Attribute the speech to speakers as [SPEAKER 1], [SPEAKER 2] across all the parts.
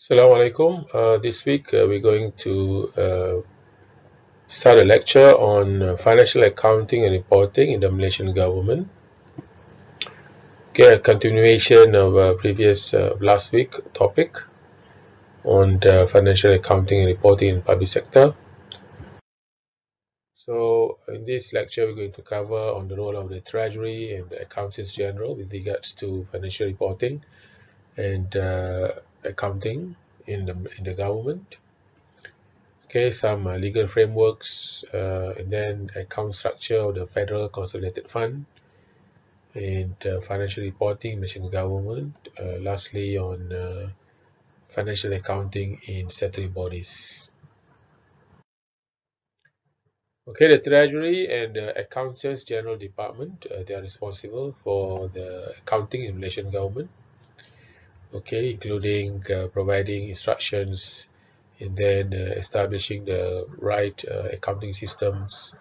[SPEAKER 1] Assalamu alaikum. This week we're going to start a lecture on financial accounting and reporting in the Malaysian government. Okay, a continuation of previous last week topic on financial accounting and reporting in public sector. So in this lecture we're going to cover on the role of the Treasury and the Accountants General with regards to financial reporting and accounting in the government. Okay, some legal frameworks, and then account structure of the Federal Consolidated Fund, and financial reporting, Malaysian government. Lastly, on financial accounting in statutory bodies. Okay, the Treasury and the Accountants General Department, they are responsible for the accounting in Malaysian government. Okay, including providing instructions and then establishing the right accounting systems,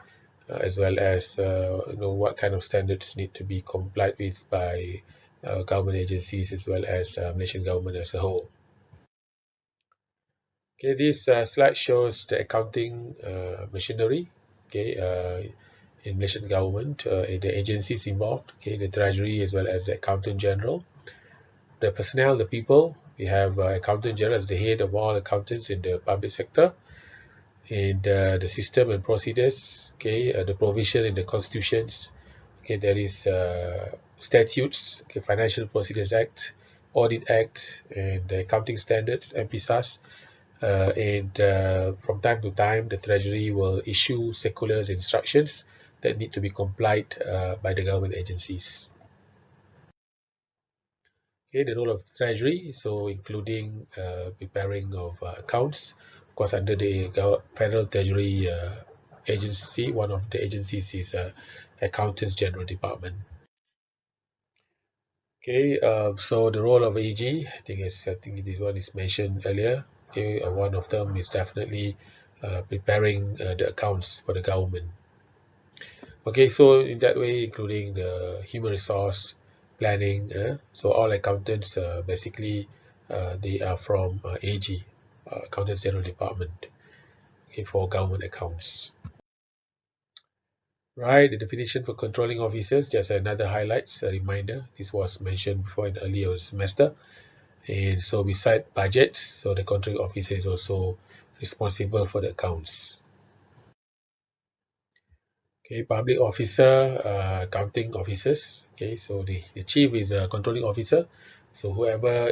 [SPEAKER 1] as well as what kind of standards need to be complied with by government agencies as well as Malaysian government as a whole. Okay, this slide shows the accounting machinery. Okay, in Malaysian government, the agencies involved. Okay, the Treasury as well as the Accountant General. The personnel, the people. We have Accountant General as the head of all accountants in the public sector. And the system and procedures. Okay, the provision in the constitutions. Okay, there is statutes, okay, Financial Procedures Act, Audit Act, and the Accounting Standards, MPSAS. And from time to time, the Treasury will issue circulars and instructions that need to be complied by the government agencies. Okay, the role of Treasury, so including preparing of accounts, of course, under the Federal Treasury Agency. One of the agencies is Accountants General Department. Okay, so the role of AG, I think this one is mentioned earlier. Okay, one of them is definitely preparing the accounts for the government. Okay, so in that way, including the human resource planning, so all accountants basically they are from AG, Accountants General Department, okay, for government accounts. Right, the definition for controlling officers, just another highlights, a reminder. This was mentioned before in earlier semester. And so beside budgets, so the controlling officer is also responsible for the accounts. Okay, public officer, accounting officers. Okay, so the chief is a controlling officer. So whoever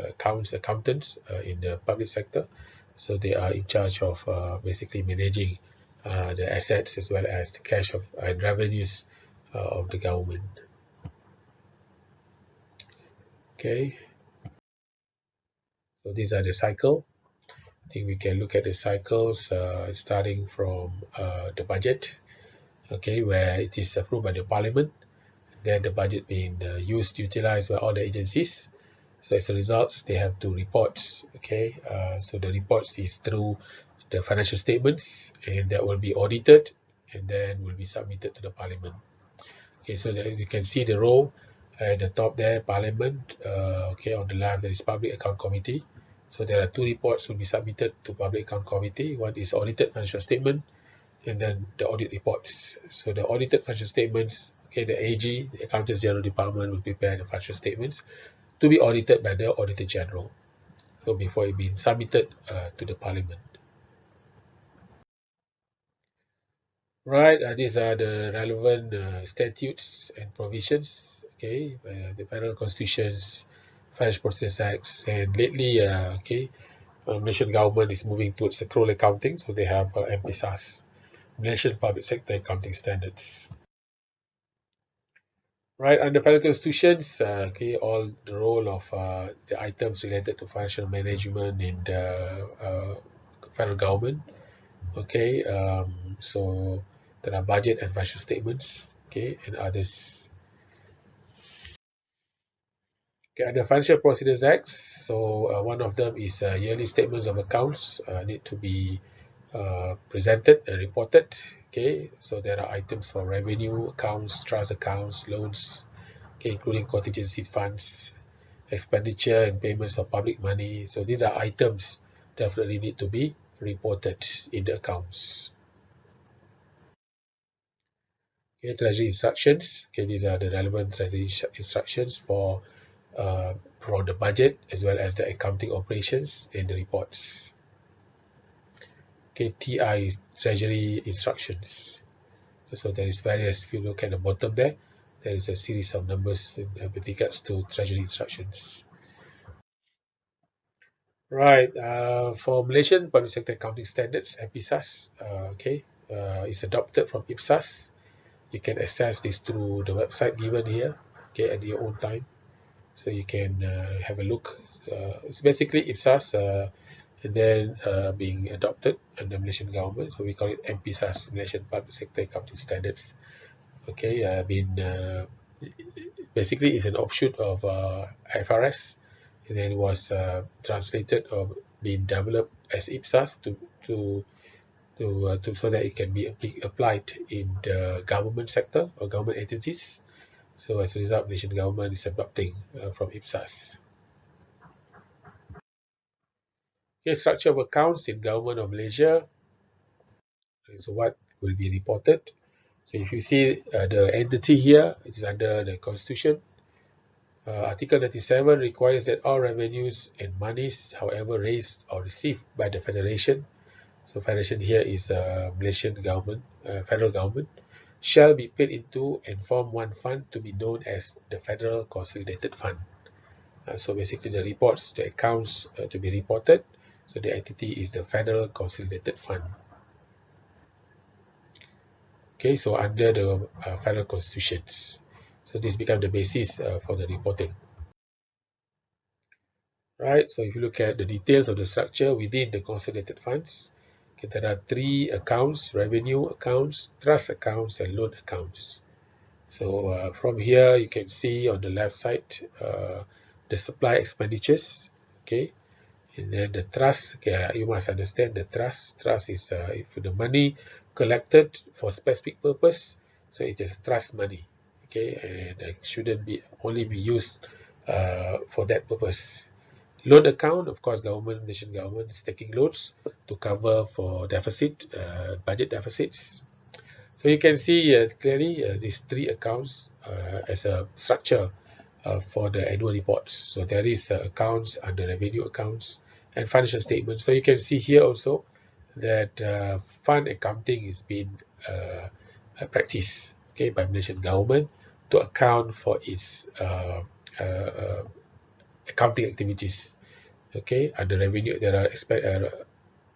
[SPEAKER 1] accounts accountants in the public sector, so they are in charge of basically managing the assets as well as the cash of and revenues of the government. Okay, so these are the cycle. I think we can look at the cycles starting from the budget, okay, where it is approved by the parliament, then the budget being utilized by all the agencies. So as a result, they have to reports, okay, so the reports is through the financial statements, and that will be audited and then will be submitted to the parliament. Okay, so as you can see the row at the top there, parliament, okay, on the left there is public account committee. So there are two reports will be submitted to public account committee. One is audited financial statement, and then the audit reports. So the audited financial statements, okay, the AG, the Accountants General Department, will prepare the financial statements to be audited by the Auditor General. So before it being submitted to the Parliament. Right, these are the relevant statutes and provisions. Okay, the federal constitutions, Financial Procedures Acts, and lately, okay, Malaysian government is moving towards accrual accounting, so they have MPSAS, Malaysian Public Sector Accounting Standards. Right, under federal constitutions, okay, all the role of the items related to financial management in the federal government. Okay, so there are budget and financial statements, okay, and others. Okay, under Financial Procedures Acts, so one of them is yearly statements of accounts need to be presented and reported. Okay, so there are items for revenue accounts, trust accounts, loans, okay, including contingency funds, expenditure and payments of public money. So these are items definitely need to be reported in the accounts. Okay, treasury instructions. Okay, these are the relevant treasury instructions for the budget as well as the accounting operations and the reports. Okay, TI is treasury instructions. So there is various, if you look at the bottom there is a series of numbers with regards to treasury instructions. Right, for Malaysian Public Sector Accounting Standards, MPSAS, is adopted from IPSAS. You can access this through the website given here, okay, at your own time. So you can have a look. It's basically IPSAS and then being adopted under the Malaysian government. So we call it MPSAS, Malaysian Public Sector Accounting Standards. Okay, basically it's an offshoot of IFRS, and then it was translated or being developed as IPSAS to so that it can be applied in the government sector or government entities. So as a result, Malaysian government is adopting from IPSAS. Okay, structure of accounts in government of Malaysia is what will be reported. So if you see the entity here, it is under the constitution. Article 97 requires that all revenues and monies, however raised or received by the Federation, so Federation here is Malaysian government, federal government, shall be paid into and form one fund to be known as the Federal Consolidated Fund. So basically the reports, the accounts to be reported, so the entity is the Federal Consolidated Fund. Okay, so under the federal constitutions. So this becomes the basis for the reporting. Right, so if you look at the details of the structure within the consolidated funds, okay, there are three accounts: revenue accounts, trust accounts, and loan accounts. So from here, you can see on the left side the supply expenditures, okay, and then the trust. Okay, you must understand the trust. Trust is if the money collected for specific purpose, so it is trust money, okay, and it shouldn't be only be used for that purpose. Loan account, of course, Malaysian government is taking loans to cover for deficit, budget deficits. So you can see clearly these three accounts as a structure for the annual reports. So there is accounts under revenue accounts and financial statements. So you can see here also that fund accounting is being practiced, okay, by Malaysian government to account for its accounting activities. Okay, under revenue, there are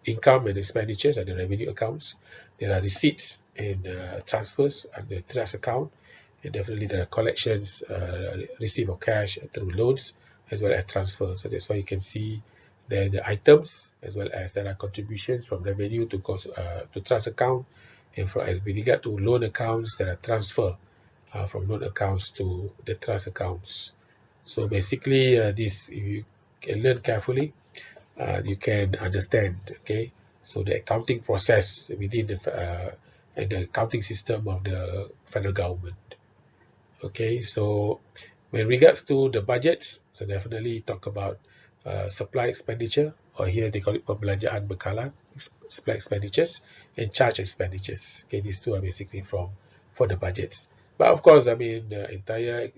[SPEAKER 1] income and expenditures under revenue accounts. There are receipts and transfers under trust account, and definitely there are collections, receipt of cash through loans, as well as transfer. So that's why you can see there the items, as well as there are contributions from revenue to trust account, and with regard to loan accounts, there are transfer from loan accounts to the trust accounts. So basically, this, if you can learn carefully, you can understand, okay, so the accounting process within the and the accounting system of the federal government. Okay, so when regards to the budgets, so definitely talk about supply expenditure, or here they call it pembelanjaan bekalan, supply expenditures, and charge expenditures. Okay, these two are basically for the budgets. But of course, I mean, the entire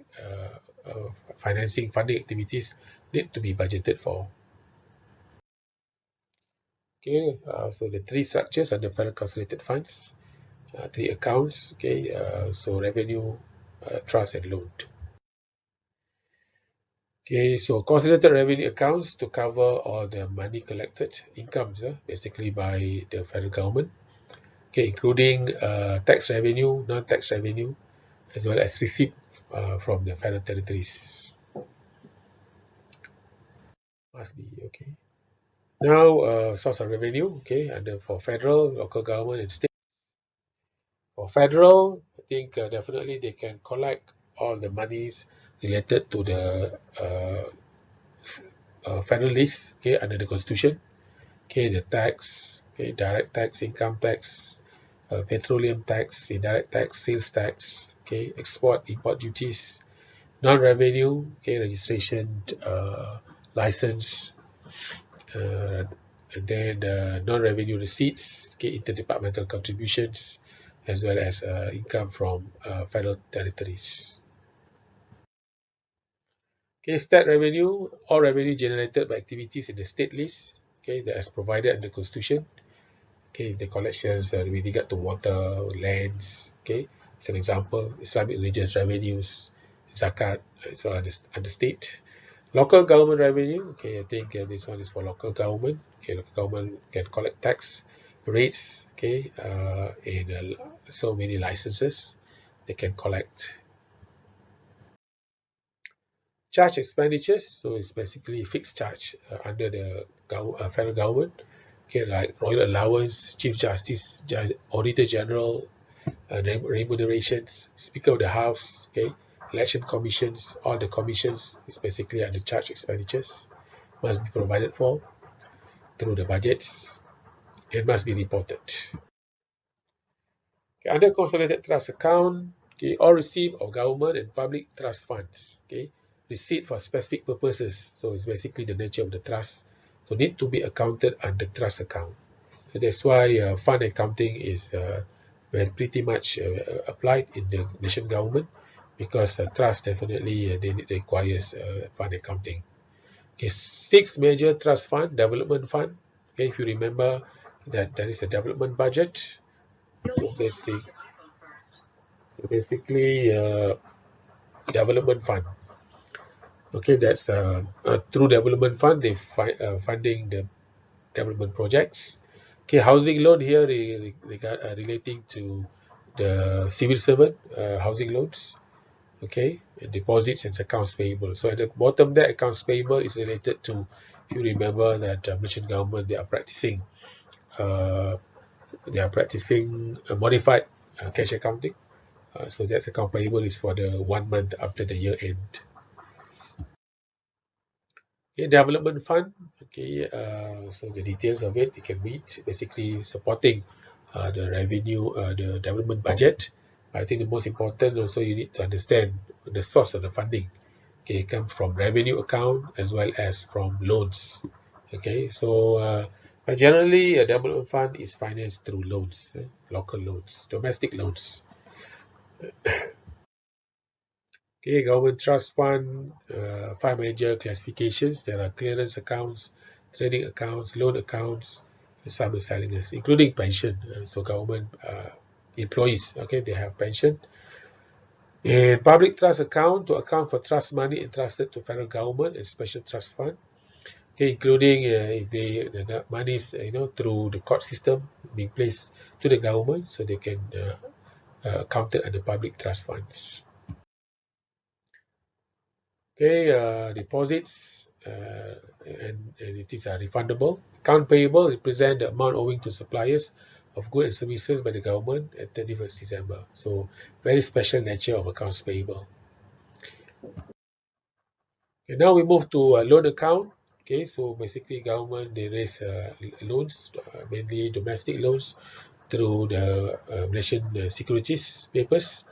[SPEAKER 1] funding activities need to be budgeted for. Okay, so the three structures under federal consolidated funds, three accounts. Okay, so revenue, trust, and loan. Okay, so consolidated revenue accounts to cover all the money collected, incomes, basically by the federal government. Okay, including tax revenue, non-tax revenue, as well as receipt from the federal territories. Must be okay. Now, source of revenue. Okay, under for federal, local government, and state. For federal, I think definitely they can collect all the monies related to the federal list, okay, under the constitution. Okay, the tax, okay, direct tax, income tax, petroleum tax, indirect tax, sales tax, okay, export, import duties, Non-revenue, okay, registration, license, and then non-revenue receipts, okay, interdepartmental contributions, as well as income from federal territories. Okay, state revenue, all revenue generated by activities in the state list, okay, that is provided under Constitution. Okay, the collections with regard to water, lands, okay, as an example, Islamic religious revenues, zakat, it's all under state. Local government revenue, okay, I think this one is for local government. Okay, local government can collect tax rates, okay, in so many licenses they can collect. Charge expenditures, so it's basically fixed charge under the federal government, okay, like royal allowance, chief justice, auditor general, remunerations, speaker of the house, okay, election commissions, all the commissions is basically under charge expenditures, must be provided for through the budgets and must be reported. Okay, under consolidated trust account, okay, all receipt of government and public trust funds, okay, receipt for specific purposes, so it's basically the nature of the trust, so need to be accounted under trust account. So that's why fund accounting is pretty much applied in the nation government, because trust definitely they requires fund accounting. Okay, 6 major trust fund, development fund. Okay, if you remember that there is a development budget. So basically development fund. Okay, that's through development fund they funding the development projects. Okay, housing loan here relating to the civil servant housing loans. Okay, deposits and accounts payable. So at the bottom there, accounts payable is related to, if you remember that Malaysian government they are practicing modified cash accounting. So that's account payable is for the 1 month after the year end. Okay, development fund. Okay, so the details of it you can read. Basically supporting the revenue, the development budget. I think the most important also you need to understand the source of the funding. Okay, it comes from revenue account as well as from loans. Okay, so but generally a development fund is financed through loans, local loans, domestic loans. Okay, government trust fund, 5 major classifications. There are clearance accounts, trading accounts, loan accounts, and some miscellaneous, including pension. So government employees, okay, they have pension. And public trust account to account for trust money entrusted to federal government and special trust fund. Okay, including if the money is through the court system being placed to the government, so they can account it under public trust funds. Okay, deposits and it is refundable. Account payable represent the amount owing to suppliers of goods and services by the government at 31st December. So very special nature of accounts payable. Okay, now we move to a loan account. Okay, so basically government they raise loans, mainly domestic loans through the Malaysian securities papers.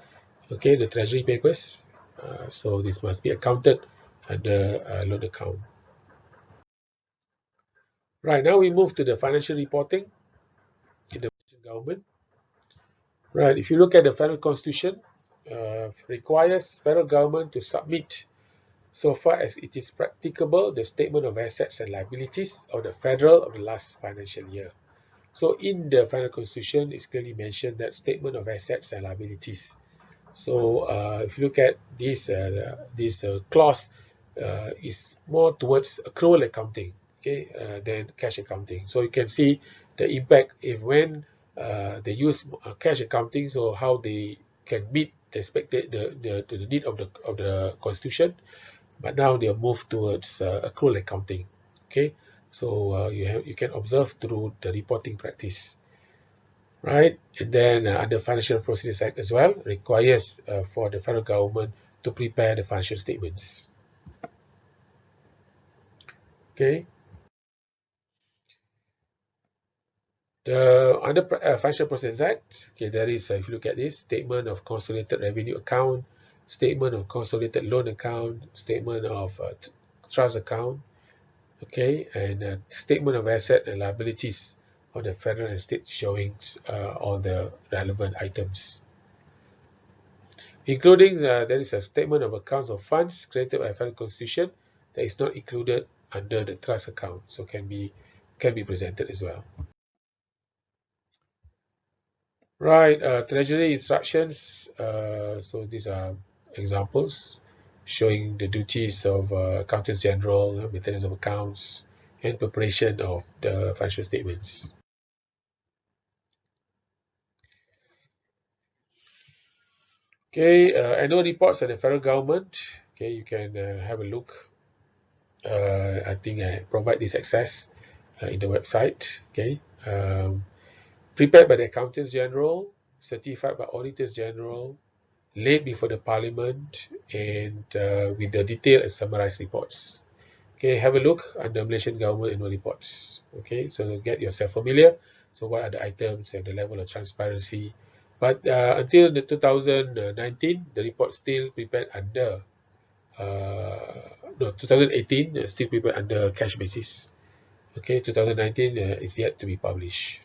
[SPEAKER 1] Okay, the treasury papers. So this must be accounted under loan account. Right, now we move to the financial reporting in the government. Right, if you look at the federal constitution, requires federal government to submit, so far as it is practicable, the statement of assets and liabilities of the federal of the last financial year. So in the federal constitution, it's clearly mentioned that statement of assets and liabilities. So if you look at this clause, is more towards accrual accounting, okay, than cash accounting. So you can see the impact if when they use cash accounting, so how they can meet the expected the need of the constitution, but now they are moved towards accrual accounting. Okay, so you can observe through the reporting practice. Right, and then under Financial Procedures Act as well requires for the federal government to prepare the financial statements. Okay, the under Financial Procedures Act, okay, there is if you look at this statement of consolidated revenue account, statement of consolidated loan account, statement of trust account, okay, and statement of asset and liabilities of the federal and state showing all the relevant items. Including there is a statement of accounts of funds created by federal constitution that is not included under the trust account, so can be presented as well. Right, treasury instructions. So these are examples showing the duties of accountants general, maintenance of accounts, and preparation of the financial statements. Okay, annual reports of the federal government. Okay, you can have a look. I think I provide this access in the website. Okay, prepared by the accountants general, certified by auditors general, laid before the parliament, and with the detailed and summarized reports. Okay, have a look under Malaysian government annual reports. Okay, so get yourself familiar. So what are the items and the level of transparency? But until the 2019, the report still prepared under no 2018 still prepared under cash basis. Okay, 2019 is yet to be published.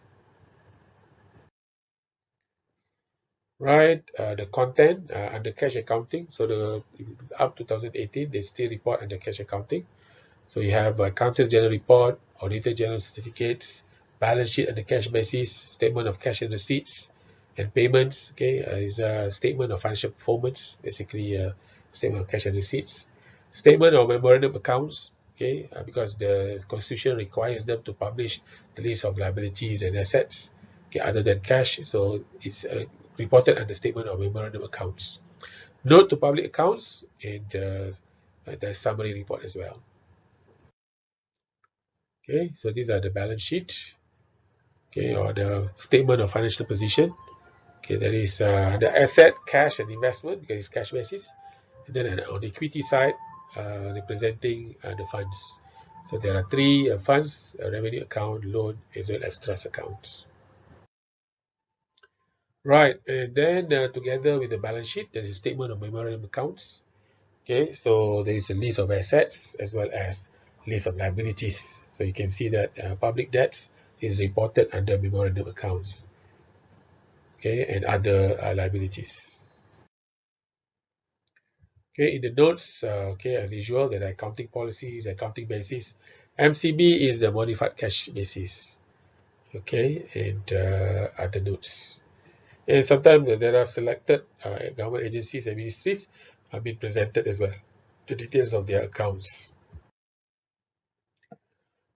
[SPEAKER 1] Right, the content under cash accounting. So the up 2018, they still report under cash accounting. So you have accountants general report, auditor general certificates, balance sheet under cash basis, statement of cash and receipts, and payments. Okay, is a statement of financial performance, basically a statement of cash and receipts, statement of memorandum accounts. Okay, because the constitution requires them to publish the list of liabilities and assets. Okay, other than cash, so it's reported under statement of memorandum accounts. Note to public accounts and the summary report as well. Okay, so these are the balance sheet, okay, or the statement of financial position. Okay, that is the asset, cash, and investment, because it's cash basis. And then on the equity side, representing the funds. So there are three funds: a revenue account, loan, as well as trust accounts. Right, and then together with the balance sheet, there is a statement of memorandum accounts. Okay, so there is a list of assets as well as list of liabilities. So you can see that public debts is reported under memorandum accounts, okay, and other liabilities. Okay, in the notes, okay, as usual, there are accounting policies, accounting basis. MCB is the modified cash basis, okay, and other notes. And sometimes there are selected government agencies and ministries have been presented as well, the details of their accounts.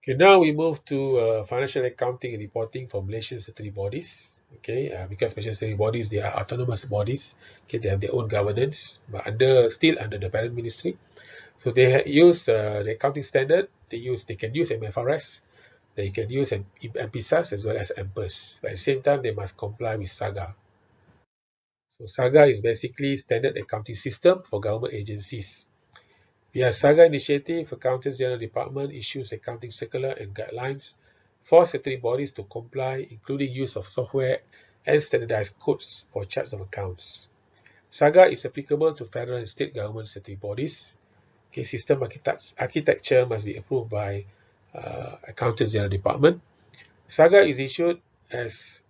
[SPEAKER 1] Okay, now we move to financial accounting and reporting for Malaysian statutory bodies. Okay, because Malaysian statutory bodies, they are autonomous bodies. Okay, they have their own governance, but still under the parent ministry. So they use the accounting standard. They can use MFRS. They can use MPSAS as well as MPERS. But at the same time, they must comply with SAGA. So SAGA is basically standard accounting system for government agencies. Via SAGA initiative, Accountants General Department issues accounting circular and guidelines for statutory bodies to comply, including use of software and standardized codes for charts of accounts. SAGA is applicable to federal and state government statutory bodies. Okay, system architecture must be approved by Accountants General Department. SAGA is issued as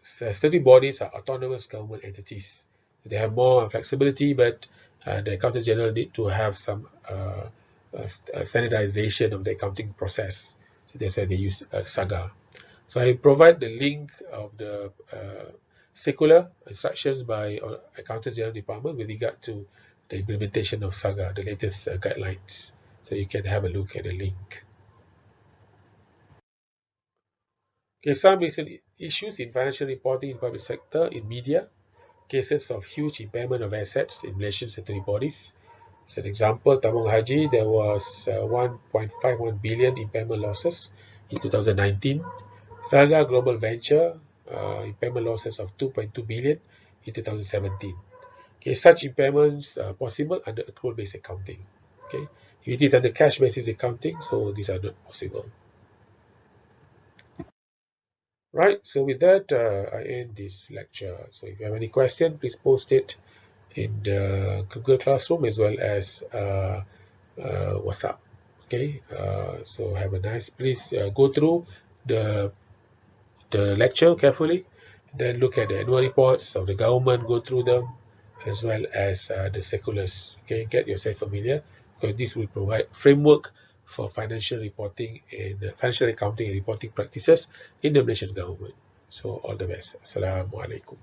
[SPEAKER 1] statutory bodies are autonomous government entities. They have more flexibility, but the Accountant General need to have some standardization of the accounting process. So that's why they use SAGA. So I provide the link of the circular instructions by Accountant General Department with regard to the implementation of SAGA, the latest guidelines. So you can have a look at the link. Okay, some recent issues in financial reporting in public sector, in media, cases of huge impairment of assets in Malaysian statutory bodies. As an example, Tabung Haji, there was 1.51 billion impairment losses in 2019. Felda Global Venture, impairment losses of 2.2 billion in 2017. Okay, such impairments are possible under accrual-based accounting. Okay, if it is under cash basis accounting, so these are not possible. Right, so with that, I end this lecture. So if you have any question, please post it in the Google Classroom as well as WhatsApp. Okay, so have a nice, please go through the lecture carefully, then look at the annual reports of the government, go through them, as well as the circulars. Okay, get yourself familiar, because this will provide framework for financial reporting and financial accounting and reporting practices in the Malaysian government. So all the best. Assalamualaikum.